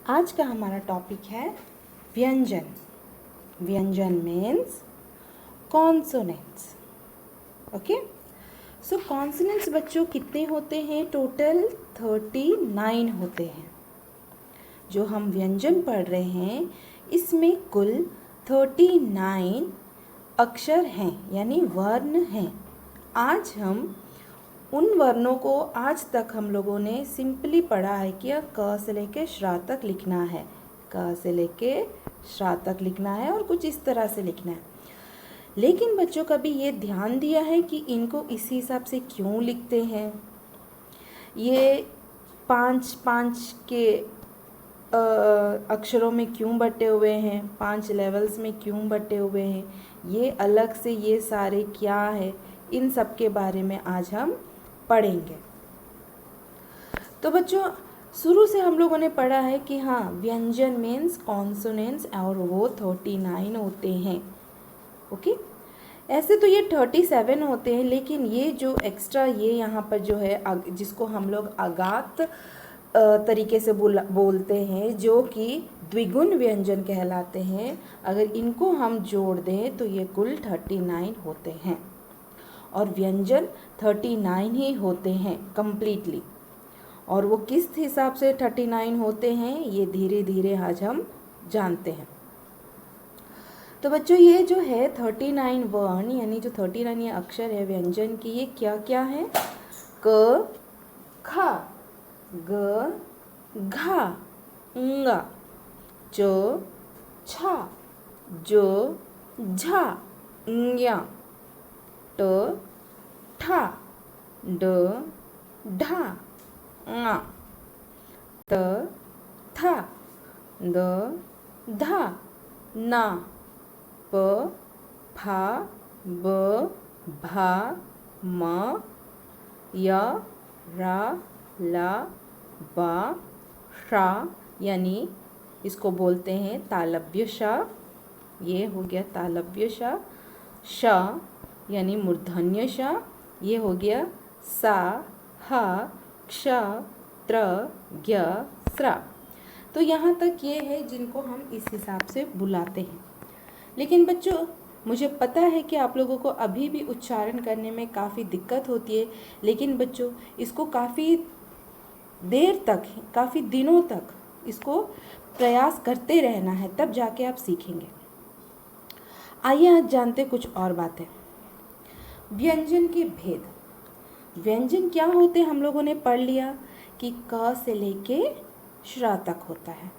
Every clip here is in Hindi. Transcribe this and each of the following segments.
आज का हमारा टॉपिक है व्यंजन। व्यंजन मीन्स कॉन्सोनेंट्स। ओके, सो कॉन्सोनेंट्स बच्चों कितने होते हैं? टोटल 39 होते हैं। जो हम व्यंजन पढ़ रहे हैं इसमें कुल 39 अक्षर हैं, यानी वर्ण हैं। आज हम उन वर्णों को आज तक हम लोगों ने सिंपली पढ़ा है कि क से लेके श्रा तक लिखना है, क से लेके श्रा तक लिखना है और कुछ इस तरह से लिखना है। लेकिन बच्चों कभी ये ध्यान दिया है कि इनको इसी हिसाब से क्यों लिखते हैं? ये 5-5 के अक्षरों में क्यों बटे हुए हैं? 5 लेवल्स में क्यों बटे हुए हैं? ये अलग से ये सारे क्या है? इन सब के बारे में आज हम पढ़ेंगे। तो बच्चों शुरू से हम लोगों ने पढ़ा है कि हाँ, व्यंजन मीन्स कॉन्सोनेंट्स और वो 39 होते हैं। ओके, ऐसे तो ये 37 होते हैं, लेकिन ये जो एक्स्ट्रा ये यहाँ पर जो है जिसको हम लोग अगात तरीके से बोलते हैं, जो कि द्विगुण व्यंजन कहलाते हैं, अगर इनको हम जोड़ दें तो ये कुल 39 होते हैं। और व्यंजन 39 ही होते हैं कंप्लीटली। और वो किस हिसाब से 39 होते हैं ये धीरे धीरे आज हम जानते हैं। तो बच्चों ये जो है 39 वर्ण यानी जो 39 ये अक्षर है व्यंजन की, ये क्या क्या है? क, ख, ग, घ, ङ, च, छ, ज, झ, ञ, ट, ठ, ड, ढ, ङ, त, थ, द, ध, न, प, फ, ब, भ, म, य, र, ल, व, श, यानी इसको बोलते हैं तालव्य श। ये हो गया तालव्य श। श यानी मूर्धन्य श। ये हो गया सा, ह, क्ष, त्र, ज्ञ, स्र। तो यहाँ तक ये है जिनको हम इस हिसाब से बुलाते हैं। लेकिन बच्चों मुझे पता है कि आप लोगों को अभी भी उच्चारण करने में काफ़ी दिक्कत होती है, लेकिन बच्चों इसको काफ़ी देर तक, काफ़ी दिनों तक इसको प्रयास करते रहना है, तब जाके आप सीखेंगे। आइए आज जानते कुछ और बातें। व्यंजन के भेद। व्यंजन क्या होते हम लोगों ने पढ़ लिया कि क से लेके श्रा तक होता है,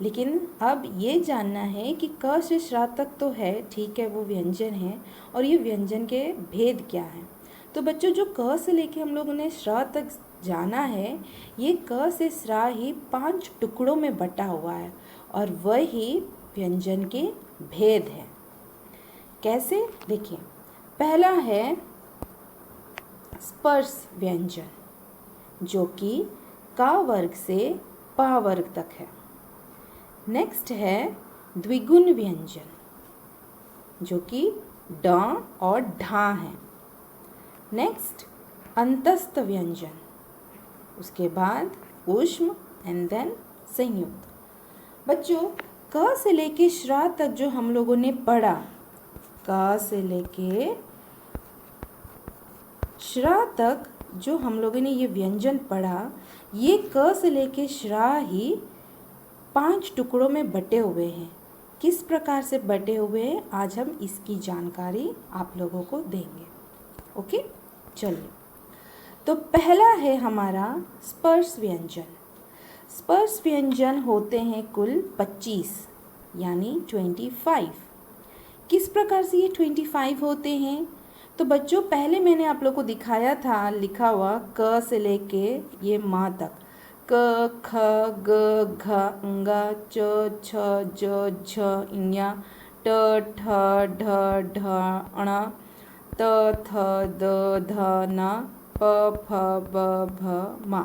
लेकिन अब ये जानना है कि क से श्रा तक तो है, ठीक है, वो व्यंजन है, और ये व्यंजन के भेद क्या है। तो बच्चों जो क से लेके हम लोगों ने श्रा तक जाना है, ये क से श्रा ही 5 टुकड़ों में बटा हुआ है, और वही व्यंजन के भेद है। कैसे? देखिए, पहला है स्पर्श व्यंजन, जो कि का वर्ग से प वर्ग तक है। नेक्स्ट है द्विगुण व्यंजन, जो कि ड और ढा है। नेक्स्ट अंतस्थ व्यंजन, उसके बाद ऊष्म एंड देन संयुक्त। बच्चों क से लेके श्रा तक जो हम लोगों ने पढ़ा, क से लेके श्रा तक जो हम लोगों ने ये व्यंजन पढ़ा, ये क से लेके श्रा ही 5 टुकड़ों में बटे हुए हैं। किस प्रकार से बटे हुए हैं आज हम इसकी जानकारी आप लोगों को देंगे। ओके, चलिए। तो पहला है हमारा स्पर्श व्यंजन। स्पर्श व्यंजन होते हैं कुल 25 यानी 25। किस प्रकार से ये 25 होते हैं? तो बच्चों पहले मैंने आप लोग को दिखाया था लिखा हुआ क से लेके ये माँ तक, क, ख, ग, घ, ङ, च, छ, ज, झ, ञ, ट, ठ, ढ, ढ, ण, त, थ, द, ध, न, प, फ, ब, भ, म।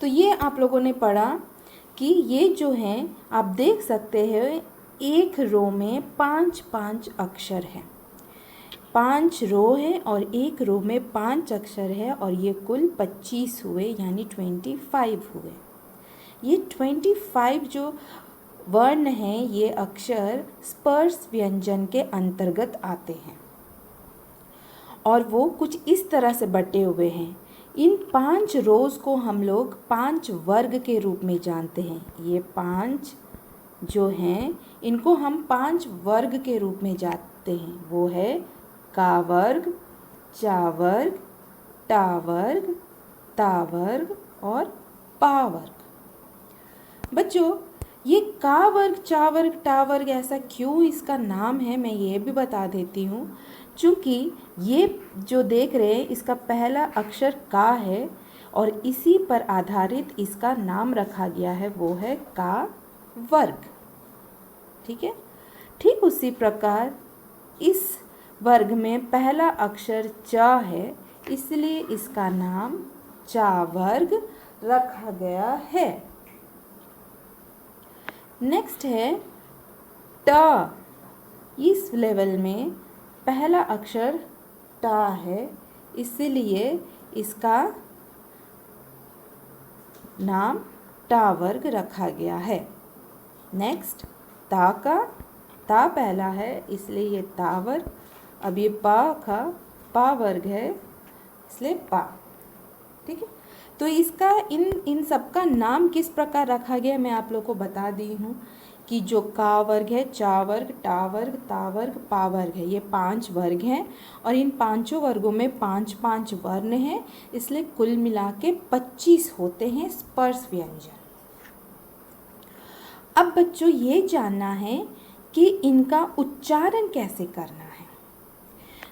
तो ये आप लोगों ने पढ़ा कि ये जो हैं आप देख सकते हैं एक रो में 5-5 अक्षर हैं। 5 रो है और एक रो में 5 अक्षर है, और ये कुल 25 हुए यानी 25 हुए। ये 25 जो वर्ण हैं ये अक्षर स्पर्श व्यंजन के अंतर्गत आते हैं और वो कुछ इस तरह से बटे हुए हैं। इन 5 रोज़ को हम लोग 5 वर्ग के रूप में जानते हैं। ये 5 जो हैं इनको हम 5 वर्ग के रूप में जानते हैं। वो है का वर्ग, चा वर्ग, टा वर्ग, ता वर्ग और पा वर्ग। बच्चों, ये का वर्ग, चा वर्ग, टा वर्ग ऐसा क्यों इसका नाम है मैं ये भी बता देती हूँ। चूँकि ये जो देख रहे हैं इसका पहला अक्षर का है और इसी पर आधारित इसका नाम रखा गया है, वो है का वर्ग। ठीक है। ठीक उसी प्रकार इस वर्ग में पहला अक्षर च है, इसलिए इसका नाम चा वर्ग रखा गया है। नेक्स्ट है ट। इस लेवल में पहला अक्षर टा है, इसलिए इसका नाम टा वर्ग रखा गया है। नेक्स्ट ता का, ता पहला है इसलिए ये ता वर्ग। अब ये पा का पा वर्ग है इसलिए पा। ठीक है। तो इसका इन सब का नाम किस प्रकार रखा गया मैं आप लोग को बता दी हूँ कि जो का वर्ग है, चा वर्ग, टा वर्ग, ता वर्ग, पा वर्ग है, ये 5 वर्ग हैं और इन पांचों वर्गों में 5-5 वर्ण हैं, इसलिए कुल मिला के 25 होते हैं स्पर्श व्यंजन। अब बच्चों ये जानना है कि इनका उच्चारण कैसे करना है।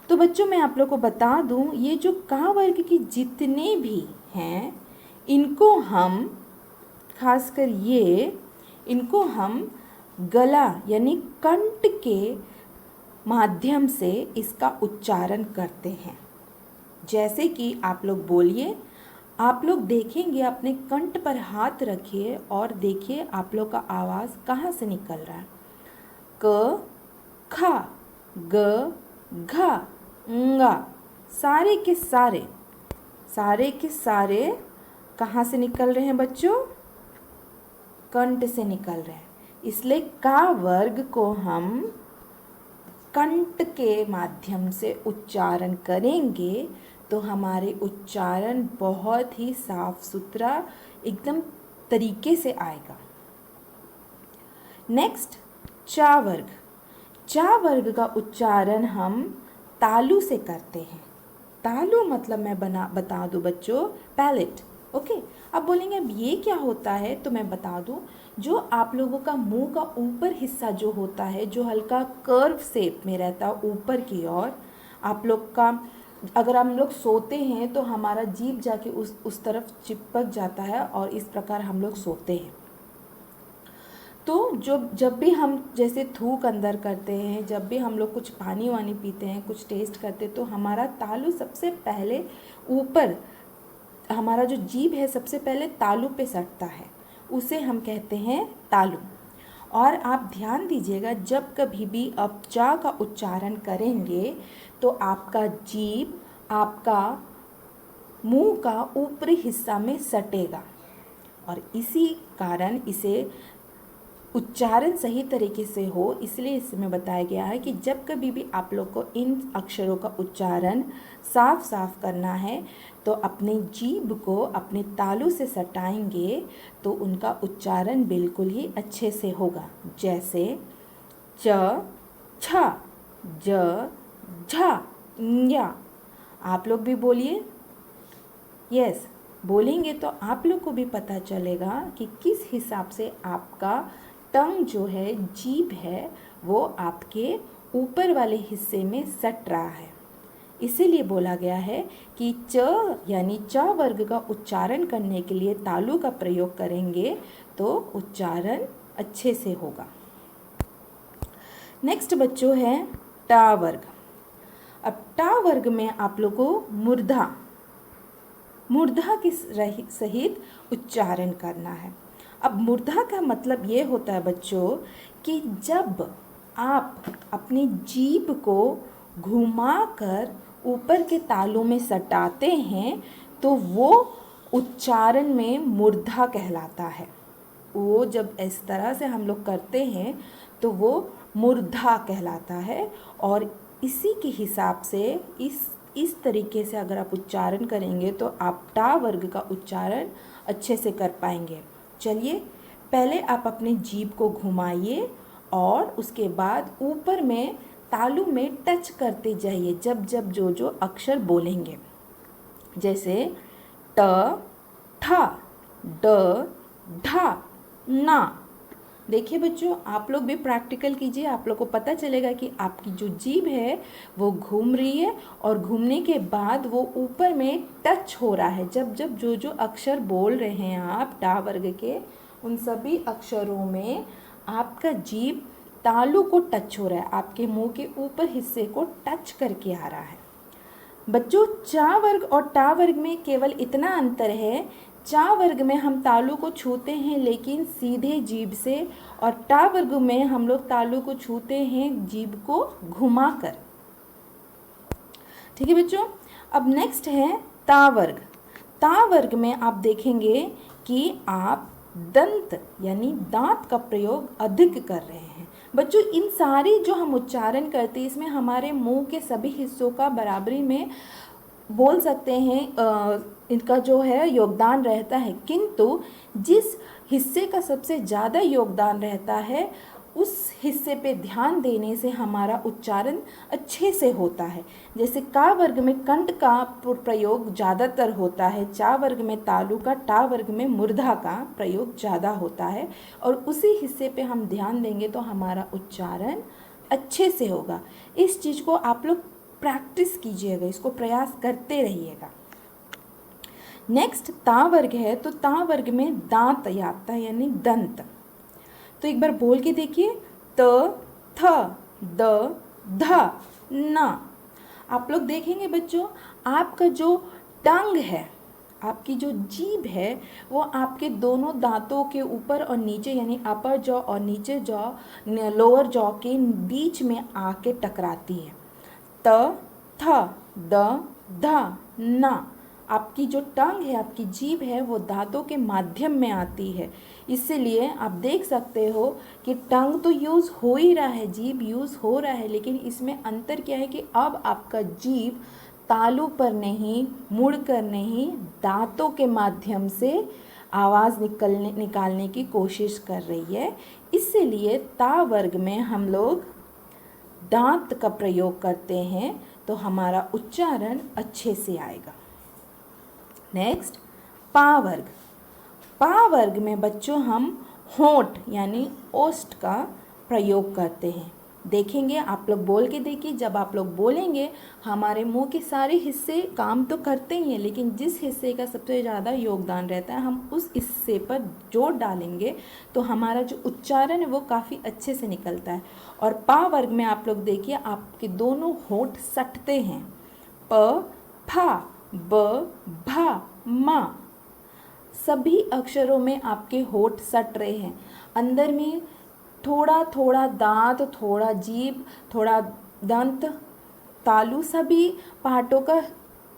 तो बच्चों मैं आप लोग को बता दूं, ये जो का वर्ग के जितने भी हैं इनको हम खासकर इनको हम गला यानी कंठ के माध्यम से इसका उच्चारण करते हैं। जैसे कि आप लोग बोलिए, आप लोग देखेंगे अपने कंठ पर हाथ रखिए और देखिए आप लोग का आवाज़ कहाँ से निकल रहा है। क, खा, ग, घा, ंगा, सारे के सारे कहाँ से निकल रहे हैं बच्चों? कंठ से निकल रहे हैं। इसलिए का वर्ग को हम कंठ के माध्यम से उच्चारण करेंगे तो हमारे उच्चारण बहुत ही साफ सुथरा एकदम तरीके से आएगा। नेक्स्ट चा वर्ग। चा वर्ग का उच्चारण हम तालु से करते हैं। तालु मतलब मैं बता दूं बच्चों, पैलेट। ओके। अब बोलेंगे अब ये क्या होता है, तो मैं बता दूं, जो आप लोगों का मुंह का ऊपर हिस्सा जो होता है, जो हल्का कर्व शेप में रहता है ऊपर की ओर, आप लोग का अगर हम लोग सोते हैं तो हमारा जीभ जाके उस तरफ चिपक जाता है और इस प्रकार हम लोग सोते हैं। तो जब भी हम जैसे थूक अंदर करते हैं, जब भी हम लोग कुछ पानी वानी पीते हैं, कुछ टेस्ट करते हैं, तो हमारा तालु सबसे पहले ऊपर, हमारा जो जीभ है सबसे पहले तालु पे सटता है, उसे हम कहते हैं तालु। और आप ध्यान दीजिएगा, जब कभी भी आप चा का उच्चारण करेंगे तो आपका जीभ आपका मुंह का ऊपरी हिस्सा में सटेगा और इसी कारण इसे उच्चारण सही तरीके से हो, इसलिए इसमें बताया गया है कि जब कभी भी आप लोग को इन अक्षरों का उच्चारण साफ करना है तो अपने जीभ को अपने तालु से सटाएंगे तो उनका उच्चारण बिल्कुल ही अच्छे से होगा। जैसे च, छ, ज, झा, या। आप लोग भी बोलिए। यस, बोलेंगे तो आप लोग को भी पता चलेगा कि किस हिसाब से आपका टंग जो है, जीभ है, वो आपके ऊपर वाले हिस्से में सट रहा है। इसीलिए बोला गया है कि च यानी च वर्ग का उच्चारण करने के लिए तालु का प्रयोग करेंगे तो उच्चारण अच्छे से होगा। नेक्स्ट बच्चों है टा वर्ग। अब टा वर्ग में आप लोग को मूर्धा के सहित उच्चारण करना है। अब मूर्धा का मतलब ये होता है बच्चों कि जब आप अपनी जीभ को घुमाकर ऊपर के तालु में सटाते हैं तो वो उच्चारण में मूर्धा कहलाता है। वो जब इस तरह से हम लोग करते हैं तो वो मूर्धा कहलाता है। और इसी के हिसाब से इस तरीके से अगर आप उच्चारण करेंगे तो आप टा वर्ग का उच्चारण अच्छे से कर पाएंगे। चलिए, पहले आप अपने जीभ को घुमाइए और उसके बाद ऊपर में तालु में टच करते जाइए जब जब जो अक्षर बोलेंगे। जैसे ट, ठ, ड, ढ, ना। देखिए बच्चों, आप लोग भी प्रैक्टिकल कीजिए, आप लोग को पता चलेगा कि आपकी जो जीभ है वो घूम रही है और घूमने के बाद वो ऊपर में टच हो रहा है। जब जब जो अक्षर बोल रहे हैं आप टा वर्ग के, उन सभी अक्षरों में आपका जीभ तालु को टच हो रहा है, आपके मुंह के ऊपर हिस्से को टच करके आ रहा है। बच्चों, चा वर्ग और टा वर्ग में केवल इतना अंतर है, चा वर्ग में हम तालु को छूते हैं लेकिन सीधे जीभ से, और टा वर्ग में हम लोग तालु को छूते हैं जीभ को घुमाकर। ठीक है बच्चों। अब नेक्स्ट है ता वर्ग। ता वर्ग में आप देखेंगे कि आप दंत यानी दांत का प्रयोग अधिक कर रहे हैं। बच्चों, इन सारी जो हम उच्चारण करते हैं इसमें हमारे मुंह के सभी हिस्सों का बराबरी में बोल सकते हैं इनका जो है योगदान रहता है, किंतु जिस हिस्से का सबसे ज़्यादा योगदान रहता है उस हिस्से पे ध्यान देने से हमारा उच्चारण अच्छे से होता है। जैसे का वर्ग में कंठ का प्रयोग ज़्यादातर होता है, चा वर्ग में तालु का, टा वर्ग में मूर्धा का प्रयोग ज़्यादा होता है, और उसी हिस्से पे हम ध्यान देंगे तो हमारा उच्चारण अच्छे से होगा। इस चीज़ को आप लोग प्रैक्टिस कीजिएगा, इसको प्रयास करते रहिएगा। नेक्स्ट ता वर्ग है, तो ता वर्ग में दांत आता है यानी दंत। तो एक बार बोल के देखिए, त, थ, द, ध, न। आप लोग देखेंगे बच्चों, आपका जो टंग है, आपकी जो जीभ है, वो आपके दोनों दांतों के ऊपर और नीचे यानी अपर जॉ और नीचे जॉ, लोअर जॉ के बीच में आके टकराती है। त, थ, द, ध, न। आपकी जो टंग है, आपकी जीभ है, वो दांतों के माध्यम में आती है। इसीलिए आप देख सकते हो कि टंग तो यूज़ हो ही रहा है, जीभ यूज़ हो रहा है, लेकिन इसमें अंतर क्या है कि अब आपका जीभ तालु पर नहीं, मुड़ कर नहीं, दांतों के माध्यम से आवाज़ निकालने की कोशिश कर रही है। इसीलिए ता वर्ग में हम लोग दांत का प्रयोग करते हैं तो हमारा उच्चारण अच्छे से आएगा। नेक्स्ट पा वर्ग। पा वर्ग में बच्चों हम होंठ यानी ओष्ठ का प्रयोग करते हैं। देखेंगे, आप लोग बोल के देखिए, जब आप लोग बोलेंगे हमारे मुंह के सारे हिस्से काम तो करते ही हैं, लेकिन जिस हिस्से का सबसे ज़्यादा योगदान रहता है हम उस हिस्से पर जोर डालेंगे तो हमारा जो उच्चारण है वो काफ़ी अच्छे से निकलता है। और पा वर्ग में आप लोग देखिए, आपके दोनों होंठ सटते हैं, प, फा, ब, भा, मा। सभी अक्षरों में आपके होंठ सट रहे हैं। अंदर में थोड़ा थोड़ा दांत, थोड़ा जीभ, थोड़ा दंत, तालु, सभी पार्टों का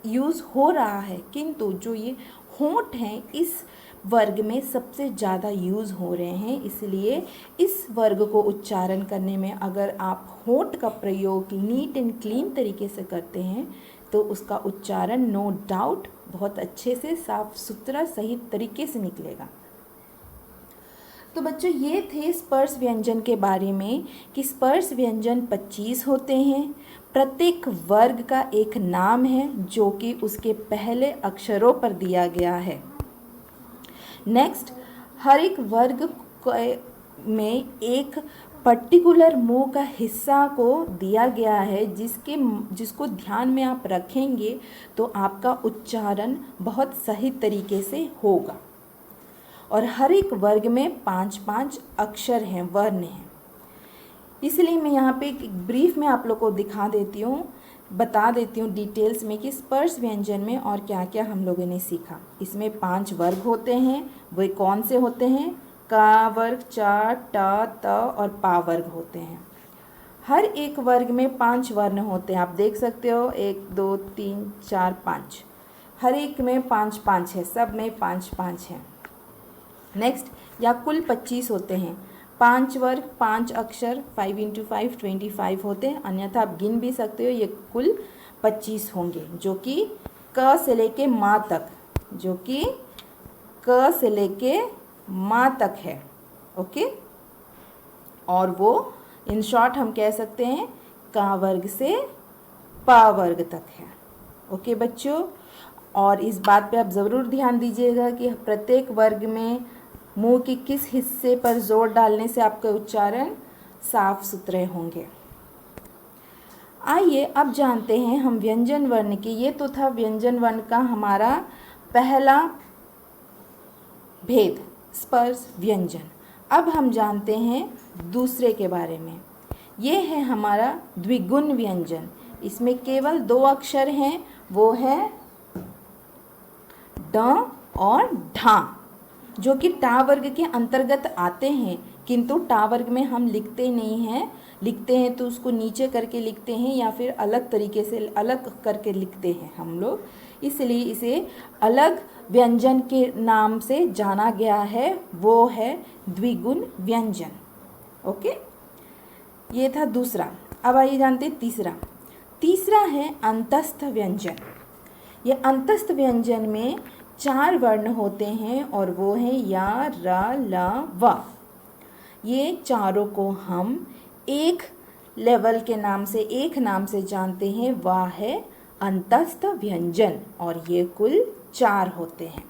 यूज़ हो रहा है, किंतु जो ये होंठ हैं इस वर्ग में सबसे ज़्यादा यूज़ हो रहे हैं। इसलिए इस वर्ग को उच्चारण करने में अगर आप होंठ का प्रयोग नीट एंड क्लीन तरीके से करते हैं तो उसका उच्चारण नो डाउट बहुत अच्छे से, साफ सुथरा, सही तरीके से निकलेगा। तो बच्चों, ये थे स्पर्श व्यंजन के बारे में कि स्पर्श व्यंजन 25 होते हैं। प्रत्येक वर्ग का एक नाम है जो कि उसके पहले अक्षरों पर दिया गया है। नेक्स्ट, हर एक वर्ग में एक पर्टिकुलर मुंह का हिस्सा को दिया गया है जिसको ध्यान में आप रखेंगे तो आपका उच्चारण बहुत सही तरीके से होगा। और हर एक वर्ग में 5-5 अक्षर हैं, वर्ण हैं। इसलिए मैं यहाँ पे एक ब्रीफ में आप लोग को बता देती हूँ डिटेल्स में कि स्पर्श व्यंजन में और क्या क्या हम लोगों ने सीखा। इसमें 5 वर्ग होते हैं। वे कौन से होते हैं? का वर्ग, चा, टा, त और पा वर्ग होते हैं। हर एक वर्ग में 5 वर्ण होते हैं। आप देख सकते हो 1, 2, 3, 4, 5। हर एक में 5-5 है, सब में 5-5 है। नेक्स्ट, या कुल 25 होते हैं। 5 वर्ग 5 अक्षर 5 × 5 25 होते हैं, अन्यथा आप गिन भी सकते हो। ये कुल 25 होंगे जो कि क से लेके माँ तक, जो कि क से लेके माँ तक है। ओके, और वो इन शॉर्ट हम कह सकते हैं का वर्ग से पा वर्ग तक है। ओके बच्चों, और इस बात पे आप ज़रूर ध्यान दीजिएगा कि प्रत्येक वर्ग में मुंह के किस हिस्से पर जोर डालने से आपके उच्चारण साफ सुथरे होंगे। आइए अब जानते हैं हम व्यंजन वर्ण के। ये तो था व्यंजन वर्ण का हमारा पहला भेद, स्पर्श व्यंजन। अब हम जानते हैं दूसरे के बारे में। ये है हमारा द्विगुण व्यंजन। इसमें केवल 2 अक्षर हैं, वो है ड और ढा, जो कि टा वर्ग के अंतर्गत आते हैं, किंतु टा वर्ग में हम लिखते नहीं हैं। लिखते हैं तो उसको नीचे करके लिखते हैं या फिर अलग तरीके से अलग करके लिखते हैं हम लोग, इसलिए इसे अलग व्यंजन के नाम से जाना गया है, वो है द्विगुण व्यंजन। ओके, ये था दूसरा। अब आइए जानते हैं तीसरा। तीसरा है अंतस्थ व्यंजन। ये अंतस्थ व्यंजन में 4 वर्ण होते हैं और वो है या, र, ल, व। ये चारों को हम एक लेवल के नाम से, एक नाम से जानते हैं, वह है अंतस्थ व्यंजन, और ये कुल 4 होते हैं।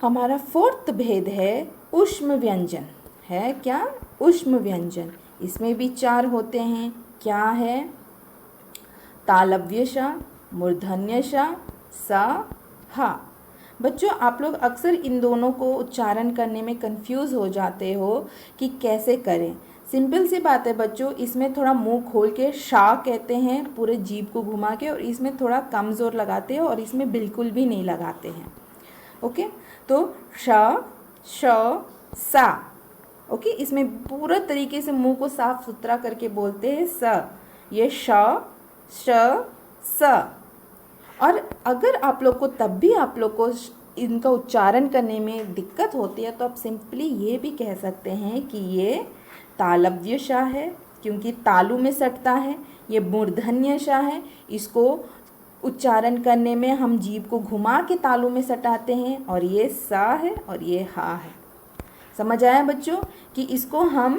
हमारा 4th भेद है ऊष्म व्यंजन। है क्या? ऊष्म व्यंजन। इसमें भी 4 होते हैं। क्या है? तालव्य श, मूर्धन्य श, स, हा। बच्चों, आप लोग अक्सर इन दोनों को उच्चारण करने में कंफ्यूज हो जाते हो कि कैसे करें। सिंपल सी बात है बच्चों, इसमें थोड़ा मुंह खोल के शा कहते हैं पूरे जीभ को घुमा के, और इसमें थोड़ा कम जोर लगाते हैं और इसमें बिल्कुल भी नहीं लगाते हैं। ओके, तो श, श, सा। ओके, इसमें पूरा तरीके से मुंह को साफ सुथरा करके बोलते हैं स। ये श, श, स। और अगर आप लोग को तब भी आप लोग को इनका उच्चारण करने में दिक्कत होती है तो आप सिंपली ये भी कह सकते हैं कि ये तालव्य श है, क्योंकि तालु में सटता है। ये मूर्धन्य श है, इसको उच्चारण करने में हम जीभ को घुमा के तालु में सटाते हैं। और ये सा है और ये हा है। समझ आया बच्चों कि इसको हम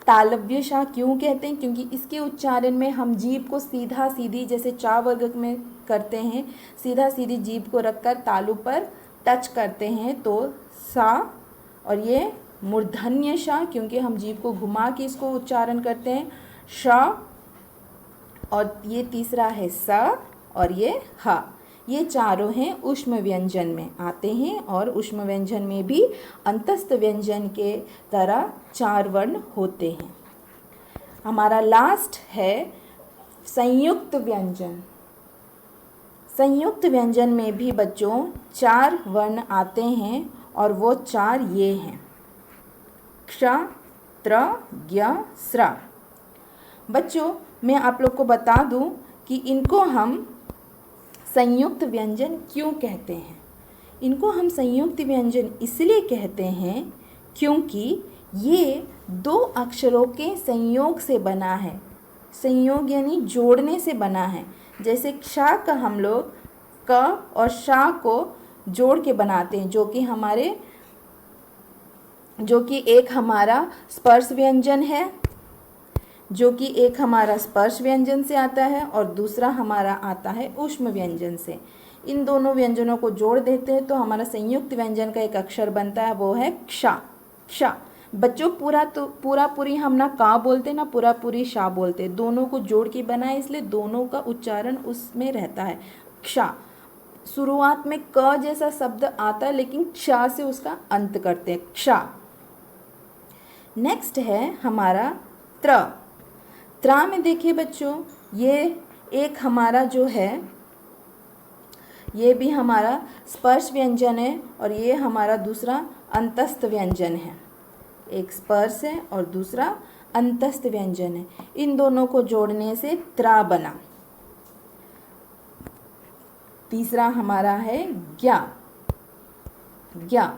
तालव्य श क्यों कहते हैं? क्योंकि इसके उच्चारण में हम जीभ को सीधा सीधी, जैसे चा वर्ग में करते हैं, सीधा सीधी जीभ को रखकर तालु पर टच करते हैं, तो सा। और ये मूर्धन्य श, क्योंकि हम जीभ को घुमा के इसको उच्चारण करते हैं, श। और ये तीसरा है स, और ये हा। ये चारों हैं ऊष्म व्यंजन में आते हैं, और ऊष्म व्यंजन में भी अंतस्थ व्यंजन के तरह 4 वर्ण होते हैं। हमारा लास्ट है संयुक्त व्यंजन। संयुक्त व्यंजन में भी बच्चों 4 वर्ण आते हैं, और वो 4 ये हैं क्ष, त्र, ज्ञ, स्र। बच्चों, मैं आप लोग को बता दूं कि इनको हम संयुक्त व्यंजन क्यों कहते हैं। इनको हम संयुक्त व्यंजन इसलिए कहते हैं क्योंकि ये 2 अक्षरों के संयोग से बना है। संयोग यानी जोड़ने से बना है। जैसे क्षा का हम लोग क और शा को जोड़ के बनाते हैं, जो कि एक हमारा स्पर्श व्यंजन है, जो कि एक हमारा स्पर्श व्यंजन से आता है और दूसरा हमारा आता है ऊष्म व्यंजन से। इन दोनों व्यंजनों को जोड़ देते हैं तो हमारा संयुक्त व्यंजन का एक अक्षर बनता है, वो हैक्षा।क्षा बच्चों, पूरा पूरी हम ना का बोलते ना पूरा पूरी शा बोलते, दोनों को जोड़ के बना है, इसलिए दोनों का उच्चारण उसमें रहता हैक्षा। शुरुआत में क जैसा शब्द आता है, लेकिनक्षा से उसका अंत करते हैं,क्षा। नेक्स्ट है हमारा त्र। त्रा में देखिए बच्चों, ये एक हमारा जो है, ये भी हमारा स्पर्श व्यंजन है और ये हमारा दूसरा अंतस्थ व्यंजन है। एक स्पर्श है और दूसरा अंतस्थ व्यंजन है। इन दोनों को जोड़ने से त्रा बना। तीसरा हमारा है ज्ञा। ज्ञा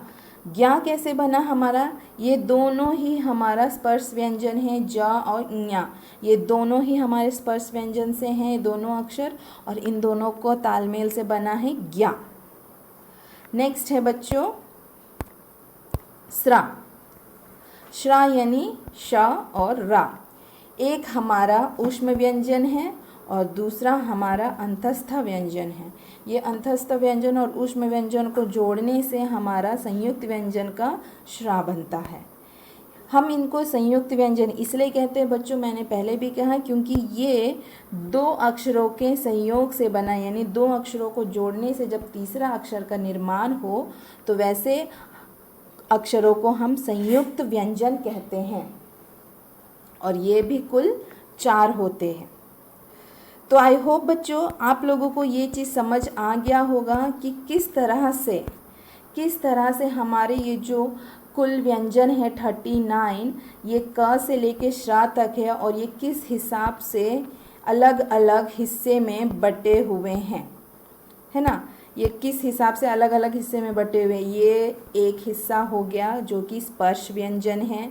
ज्ञा कैसे बना हमारा? ये दोनों ही हमारा स्पर्श व्यंजन है, ज और ञ। ये दोनों ही हमारे स्पर्श व्यंजन से हैं, ये दोनों अक्षर, और इन दोनों को तालमेल से बना है ज्ञा। नेक्स्ट है बच्चों स्रा। श्रा यानी श और रा। एक हमारा ऊष्म व्यंजन है और दूसरा हमारा अंतस्थ व्यंजन है। ये अंतस्थ व्यंजन और ऊष्म व्यंजन को जोड़ने से हमारा संयुक्त व्यंजन का श्रा बनता है। हम इनको संयुक्त व्यंजन इसलिए कहते हैं बच्चों, मैंने पहले भी कहा, क्योंकि ये दो अक्षरों के संयोग से बना, यानी दो अक्षरों को जोड़ने से जब तीसरा अक्षर का निर्माण हो तो वैसे अक्षरों को हम संयुक्त व्यंजन कहते हैं, और ये भी कुल 4 होते हैं। तो आई होप बच्चों आप लोगों को ये चीज़ समझ आ गया होगा कि किस तरह से हमारे ये जो कुल व्यंजन है 39, ये क से लेके श्रा तक है, और ये किस हिसाब से अलग अलग हिस्से में बटे हुए हैं, है ना। ये किस हिसाब से अलग अलग हिस्से में बटे हुए हैं। ये एक हिस्सा हो गया जो कि स्पर्श व्यंजन है,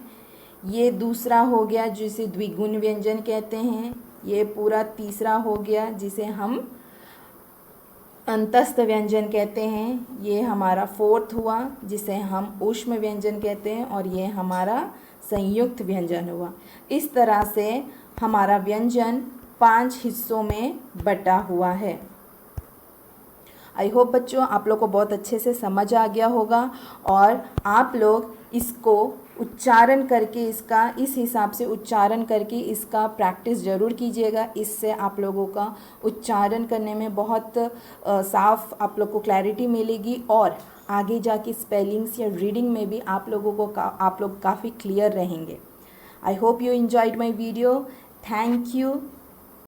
ये दूसरा हो गया जिसे द्विगुण व्यंजन कहते हैं, ये पूरा तीसरा हो गया जिसे हम अंतस्थ व्यंजन कहते हैं, ये हमारा फोर्थ हुआ जिसे हम ऊष्म व्यंजन कहते हैं, और ये हमारा संयुक्त व्यंजन हुआ। इस तरह से हमारा व्यंजन 5 हिस्सों में बटा हुआ है। आई होप बच्चों आप लोग को बहुत अच्छे से समझ आ गया होगा, और आप लोग इसको उच्चारण करके, इसका इस हिसाब से उच्चारण करके इसका प्रैक्टिस ज़रूर कीजिएगा। इससे आप लोगों का उच्चारण करने में बहुत साफ आप लोग को क्लैरिटी मिलेगी, और आगे जाके स्पेलिंग्स या रीडिंग में भी आप लोग काफ़ी क्लियर रहेंगे। I hope you enjoyed my video. Thank you.